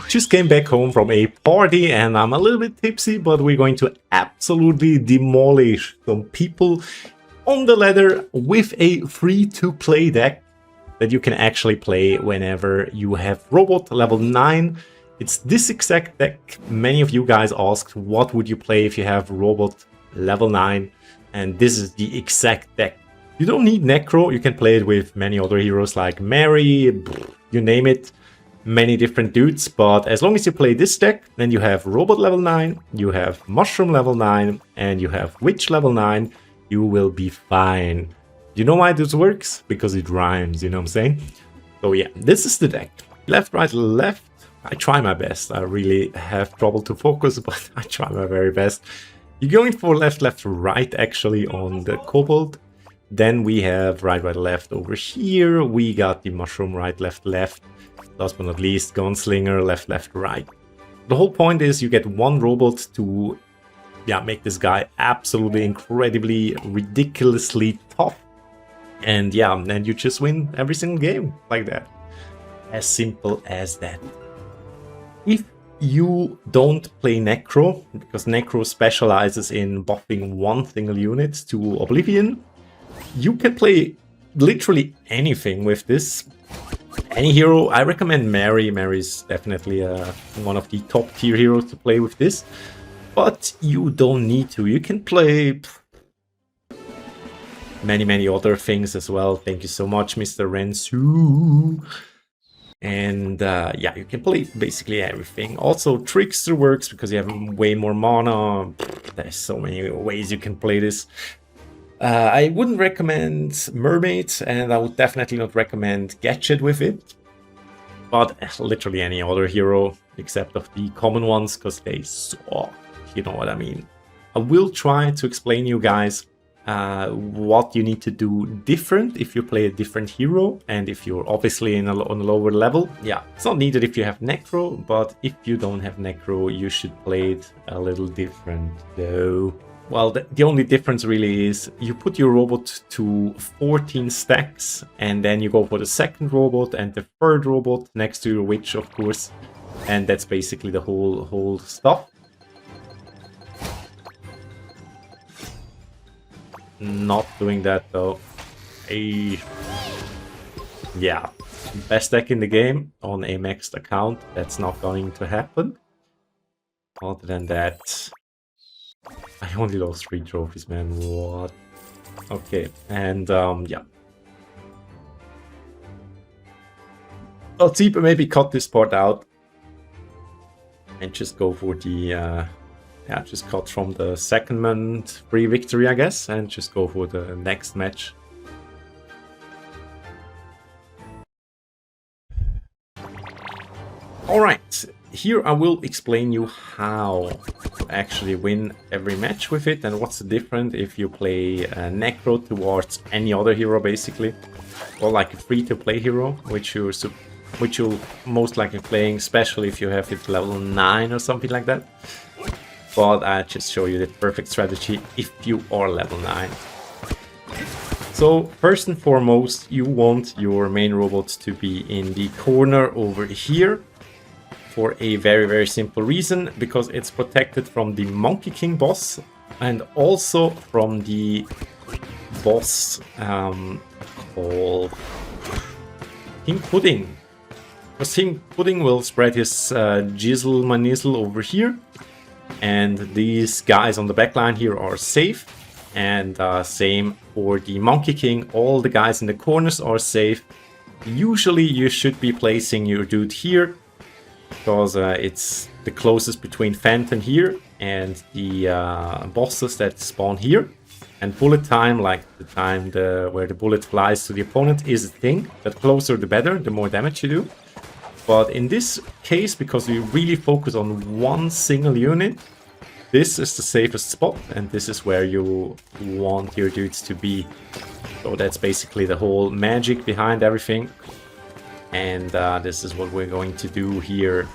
I just came back home from a party and I'm a little bit tipsy, but we're going to absolutely demolish some people on the ladder with a free-to-play deck that you can actually play whenever you have Robot level 9. It's this exact deck. Many of you guys asked, what would you play if you have Robot level 9? And this is the exact deck. You don't need Necro, you can play it with many other heroes like Mary, you name it. Many different dudes, but as long as you play this deck, then you have Robot level 9, you have Mushroom level 9, and you have Witch level 9, you will be fine. You know why this works? Because it rhymes, you know what I'm saying? So yeah, this is the deck. Left, right, left. I try my best. I really have trouble to focus, but I try my very best. You're going for left, left, right actually on the Kobold. Then we have right, right, left over here. We got the Mushroom right, left, left. Last but not least, Gunslinger, left, left, right. The whole point is you get one robot to make this guy absolutely incredibly, ridiculously tough. And yeah, and you just win every single game like that. As simple as that. If you don't play Necro, because Necro specializes in buffing one single unit to Oblivion, you can play literally anything with this. Any hero, I recommend Mary. Mary's definitely one of the top tier heroes to play with this. But you don't need to. You can play many other things as well. Thank you so much, Mr. Rensu. And yeah, you can play basically everything. Also, Trickster works because you have way more mana. There's so many ways you can play this. I wouldn't recommend Mermaid, and I would definitely not recommend Gadget with it. But literally any other hero, except of the common ones, because they suck, you know what I mean. I will try to explain you guys what you need to do different if you play a different hero, and if you're obviously on a lower level. Yeah, it's not needed if you have Necro, but if you don't have Necro, you should play it a little different though. Well, the only difference really is you put your robot to 14 stacks, and then you go for the second robot and the third robot next to your witch, of course. And that's basically the whole stuff. Not doing that though. Yeah, best deck in the game on a maxed account. That's not going to happen. Other than that, I only lost 3 trophies, man. What? Okay, and yeah. I'll see, but maybe cut this part out and just go for the yeah, just cut from the second free victory, I guess, and just go for the next match. Alright, here I will explain you how to actually win every match with it, and what's the difference if you play Necro towards any other hero basically, or like a free-to-play hero, which you'll most likely playing, especially if you have it level 9 or something like that. But I just show you the perfect strategy if you are level 9. So first and foremost, you want your main robot to be in the corner over here. For a very simple reason, because it's protected from the Monkey King boss and also from the boss called King Pudding. Because King Pudding will spread his Jizzle Manizzle over here, and these guys on the backline here are safe. And same for the Monkey King, all the guys in the corners are safe. Usually you should be placing your dude here, because it's the closest between Phantom here and the bosses that spawn here. And bullet time, like the time where the bullet flies to the opponent, is a thing. The closer the better, the more damage you do. But in this case, because we really focus on one single unit, this is the safest spot, and this is where you want your dudes to be. So that's basically the whole magic behind everything. And this is what we're going to do here.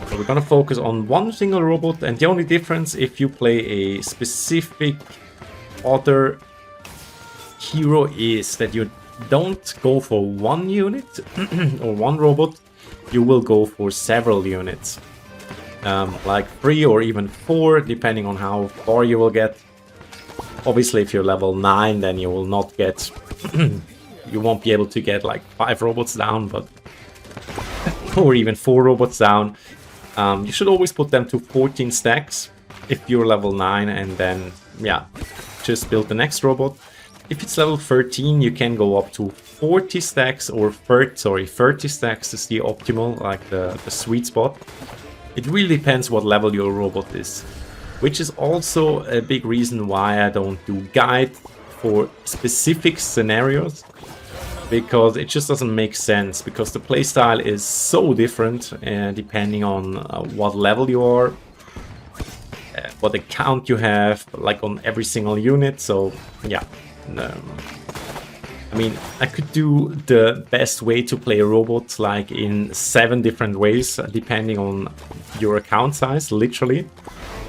So we're going to focus on one single robot, and the only difference if you play a specific other hero is that you don't go for one unit or one robot, you will go for several units. Like 3 or even 4, depending on how far you will get. Obviously, if you're level 9, then you will not get... you won't be able to get like 5 robots down, but... or even 4 robots down. You should always put them to 14 stacks if you're level 9, and then, yeah, just build the next robot. If it's level 13, you can go up to 40 stacks, or 30 stacks is the optimal, like the sweet spot. It really depends what level your robot is, which is also a big reason why I don't do guide for specific scenarios, because it just doesn't make sense, because the playstyle is so different depending on what level you are, what account you have, like on every single unit. So yeah, I mean, I could do the best way to play a robot like in 7 different ways, depending on your account size, literally.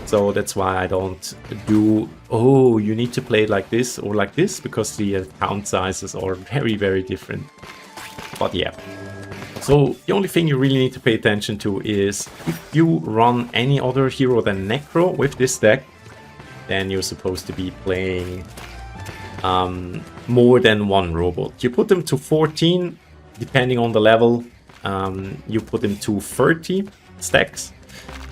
So that's why I don't do, oh, you need to play it like this or like this, because the account sizes are very, very different. But yeah. So the only thing you really need to pay attention to is if you run any other hero than Necro with this deck, then you're supposed to be playing more than 1 robot. You put them to 14, depending on the level. You put them to 30 stacks,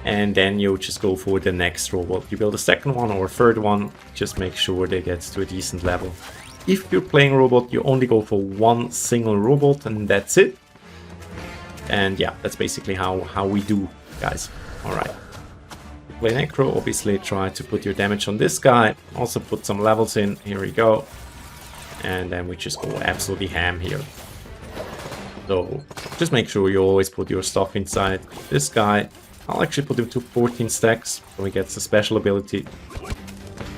and then you just go for the next robot. You build a second one or a third one, just make sure they get to a decent level. If you're playing robot, you only go for 1 single robot, and that's it. And yeah, that's basically how we do, guys. Alright. Play Necro, obviously try to put your damage on this guy. Also put some levels in. Here we go. And then we just go absolutely ham here. So just make sure you always put your stuff inside this guy. I'll actually put him to 14 stacks, so he gets a special ability.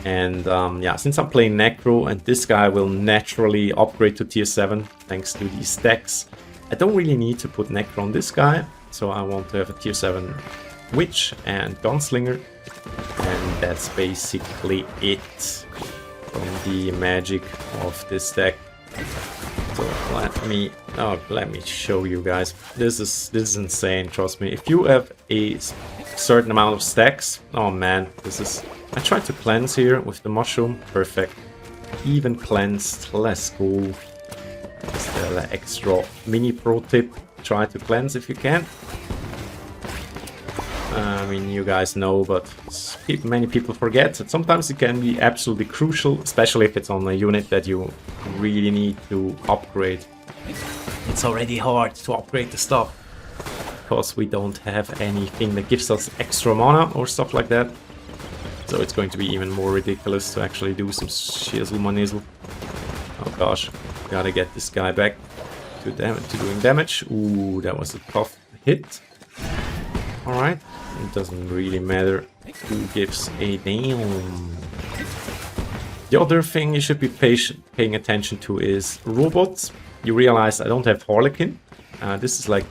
And yeah, since I'm playing Necro and this guy will naturally upgrade to tier 7 thanks to these stacks, I don't really need to put Necro on this guy. So I want to have a tier 7 Witch and Gunslinger, and that's basically it from the magic of this deck. So let me show you guys. This is insane, trust me. If you have a certain amount of stacks, oh man, I tried to cleanse here with the mushroom, perfect. Even cleansed, let's go. That's the extra mini pro tip. Try to cleanse if you can. I mean, you guys know, but many people forget that sometimes it can be absolutely crucial, especially if it's on a unit that you really need to upgrade. It's already hard to upgrade the stuff, because we don't have anything that gives us extra mana or stuff like that. So it's going to be even more ridiculous to actually do some shizzle manizzle. Oh gosh, gotta get this guy back to doing damage. Ooh, that was a tough hit. Alright, it doesn't really matter who gives a damn. The other thing you should be paying attention to is robots. You realize I don't have Harlequin. This is like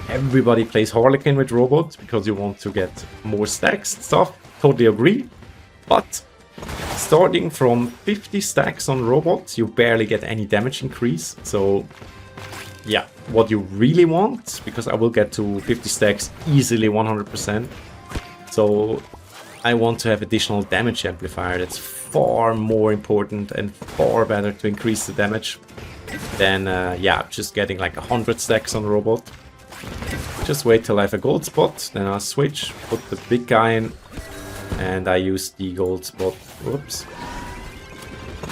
everybody plays Harlequin with robots because you want to get more stacks and stuff. Totally agree. But starting from 50 stacks on robots, you barely get any damage increase. So yeah, what you really want, because I will get to 50 stacks easily 100%. So I want to have additional damage amplifier. That's far more important and far better to increase the damage than yeah, just getting like 100 stacks on a robot. Just wait till I have a gold spot, then I'll switch, put the big guy in, and I use the gold spot, whoops,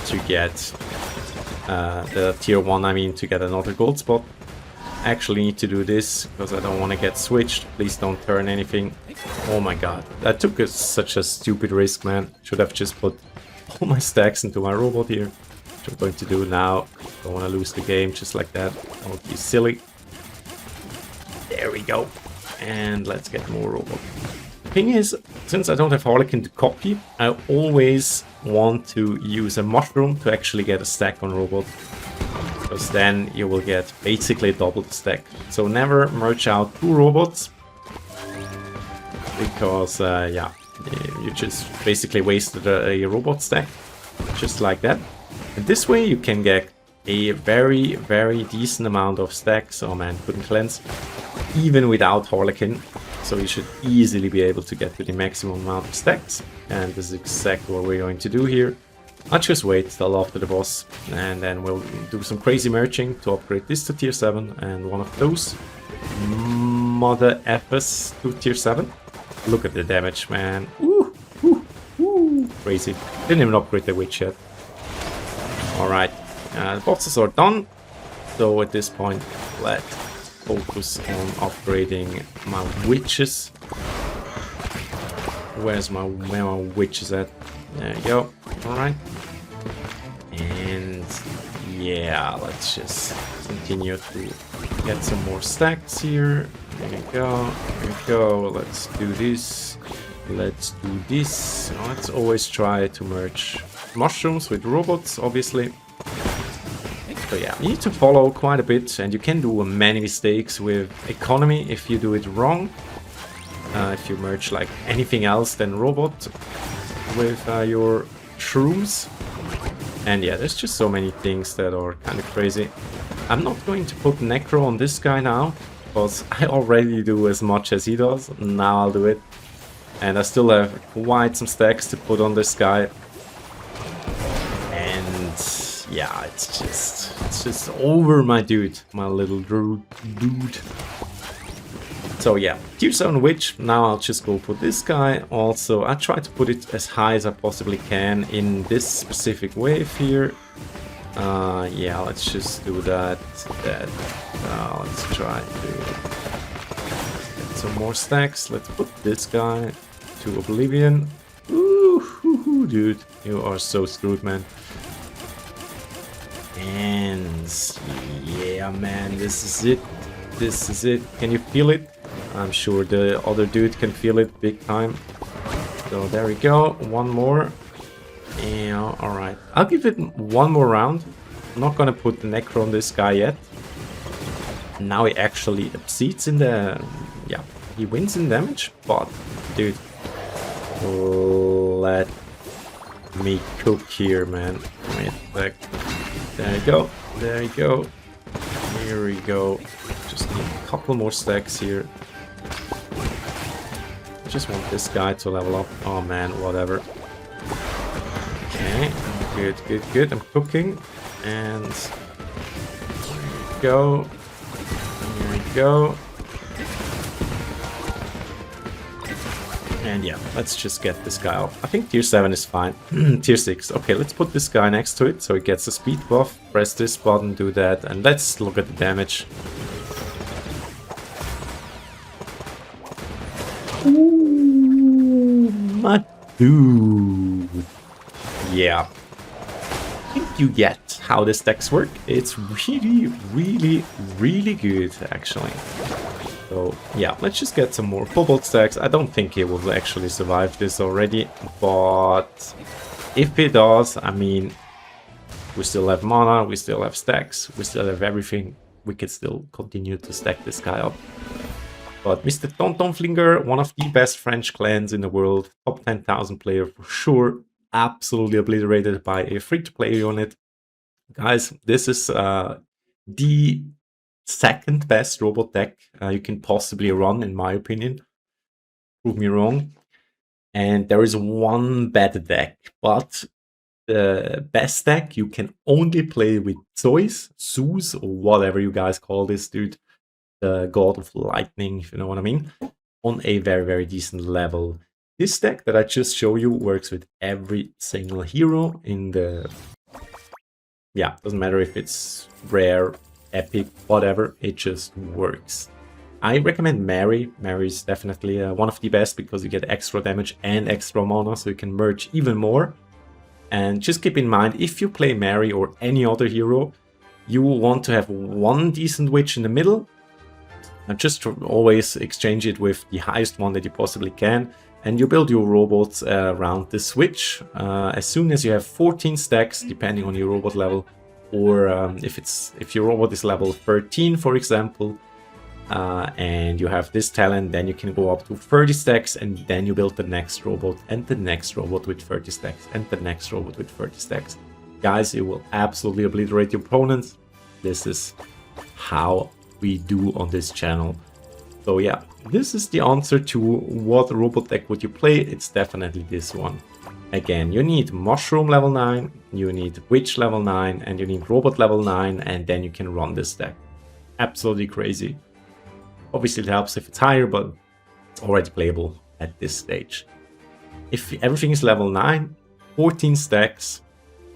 to get the tier 1, I mean, to get another gold spot. I actually need to do this because I don't want to get switched. Please don't turn anything. Oh my god, that took such a stupid risk, man. Should have just put all my stacks into my robot here, which I'm going to do now. Don't want to lose the game just like that. Don't be silly. There we go. And let's get more robot. The thing is, since I don't have Harlequin to copy, I always want to use a mushroom to actually get a stack on robot, because then you will get basically double the stack. So never merge out 2 robots, because yeah, you just basically wasted a robot stack, just like that. And this way you can get a very, very decent amount of stacks. Oh man, couldn't cleanse. Even without Harlequin. So you should easily be able to get to the maximum amount of stacks. And this is exactly what we're going to do here. I'll just wait till after the boss. And then we'll do some crazy merging to upgrade this to tier 7. And one of those mother effers to tier 7. Look at the damage, man. Ooh, ooh, ooh. Crazy. Didn't even upgrade the witch yet. Alright. The bosses are done. So at this point, let's focus on upgrading my witches. Where my witch is at? There you go. Alright. And yeah, let's just continue to get some more stacks here. There you go. There you go. Let's do this. Let's do this. Let's always try to merge mushrooms with robots, obviously. So yeah, you need to follow quite a bit, and you can do many mistakes with economy if you do it wrong. If you merge like anything else than robot with your shrooms. And yeah, there's just so many things that are kind of crazy. I'm not going to put Necro on this guy now, because I already do as much as he does. Now I'll do it. And I still have quite some stacks to put on this guy. And yeah, it's just over my dude, my little dude. So yeah, tier 7 witch. Now I'll just go for this guy. Also, I try to put it as high as I possibly can in this specific wave here. Yeah, let's just do that. Let's try to get some more stacks. Let's put this guy to oblivion. Ooh, dude, you are so screwed, man. And yeah, man, this is it. This is it. Can you feel it? I'm sure the other dude can feel it big time. So there we go. One more. Yeah, alright. I'll give it one more round. I'm not gonna put the Necro on this guy yet. Now he actually exceeds in the... Yeah, he wins in damage. But, dude, let me cook here, man. Wait a sec. There you go. There you go. Here we go. Just need a couple more stacks here. I just want this guy to level up. Oh man, whatever. Okay, good, good, good. I'm cooking. And here we go. Here we go. And yeah, let's just get this guy up. I think tier 7 is fine. Tier 6. Okay, let's put this guy next to it so it gets a speed buff. Press this button, do that, and let's look at the damage. Ooh, my dude. Yeah. I think you get how the stacks work. It's really, really, really good, actually. So yeah, let's just get some more cobalt stacks. I don't think he will actually survive this already, but if he does, I mean, we still have mana, we still have stacks, we still have everything. We can still continue to stack this guy up. But Mr. Tontonflinger, one of the best French clans in the world, top 10,000 player for sure, absolutely obliterated by a free-to-play unit. Guys, this is the second best robot deck you can possibly run, in my opinion. Prove me wrong. And there is one better deck, but the best deck you can only play with Zeus, or whatever you guys call this dude, the god of lightning, if you know what I mean, on a very, very decent level. This deck that I just show you works with every single hero in the... Yeah, doesn't matter if it's rare, epic, whatever, it just works. I recommend Mary. Mary is definitely one of the best because you get extra damage and extra mana, so you can merge even more. And just keep in mind, if you play Mary or any other hero, you will want to have one decent witch in the middle, and just always exchange it with the highest one that you possibly can, and you build your robots around the switch. As soon as you have 14 stacks, depending on your robot level, or if your robot is level 13, for example, and you have this talent, then you can go up to 30 stacks, and then you build the next robot, and the next robot with 30 stacks, and the next robot with 30 stacks. Guys, it will absolutely obliterate your opponents. This is how we do on this channel. So yeah, this is the answer to what robot deck would you play. It's definitely this one. Again, you need Mushroom level 9, you need Witch level 9, and you need Robot level 9, and then you can run this deck. Absolutely crazy. Obviously it helps if it's higher, but it's already playable at this stage. If everything is level 9, 14 stacks,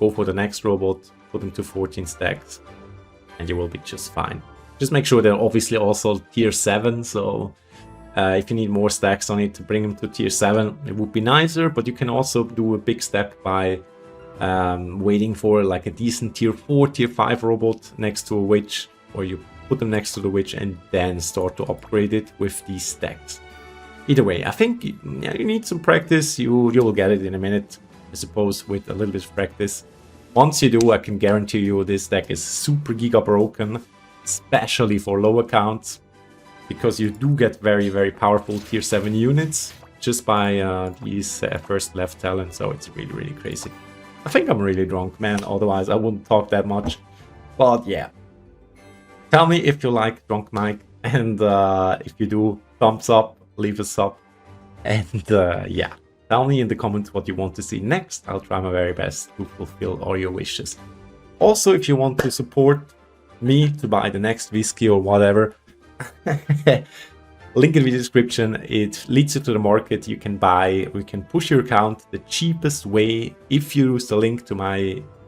go for the next robot, put them to 14 stacks, and you will be just fine. Just make sure they're obviously also tier 7, so if you need more stacks on it to bring them to tier 7, it would be nicer, but you can also do a big step by waiting for like a decent tier 4, tier 5 robot next to a witch, or you put them next to the witch and then start to upgrade it with these stacks. Either way, I think you need some practice. You will get it in a minute, I suppose, with a little bit of practice. Once you do, I can guarantee you this deck is super giga broken, especially for low accounts, because you do get very, very powerful tier 7 units just by these first left talents, so it's really, really crazy. I think I'm really drunk, man, otherwise I wouldn't talk that much. But yeah, tell me if you like Drunk Mike, and if you do, thumbs up, leave a sub, and yeah, tell me in the comments what you want to see next. I'll try my very best to fulfill all your wishes. Also, if you want to support me to buy the next whiskey or whatever, link in the description. It leads you to the market. You can buy, we can push your account the cheapest way if you use the link to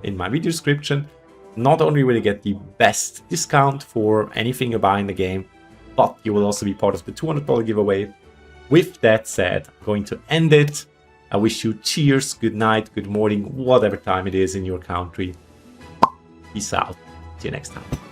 in my video description. Not only will you get the best discount for anything you buy in the game, but you will also be part of the $200 giveaway. With that said, I'm going to end it. I wish you cheers, good night, good morning, whatever time it is in your country. Peace out. See you next time.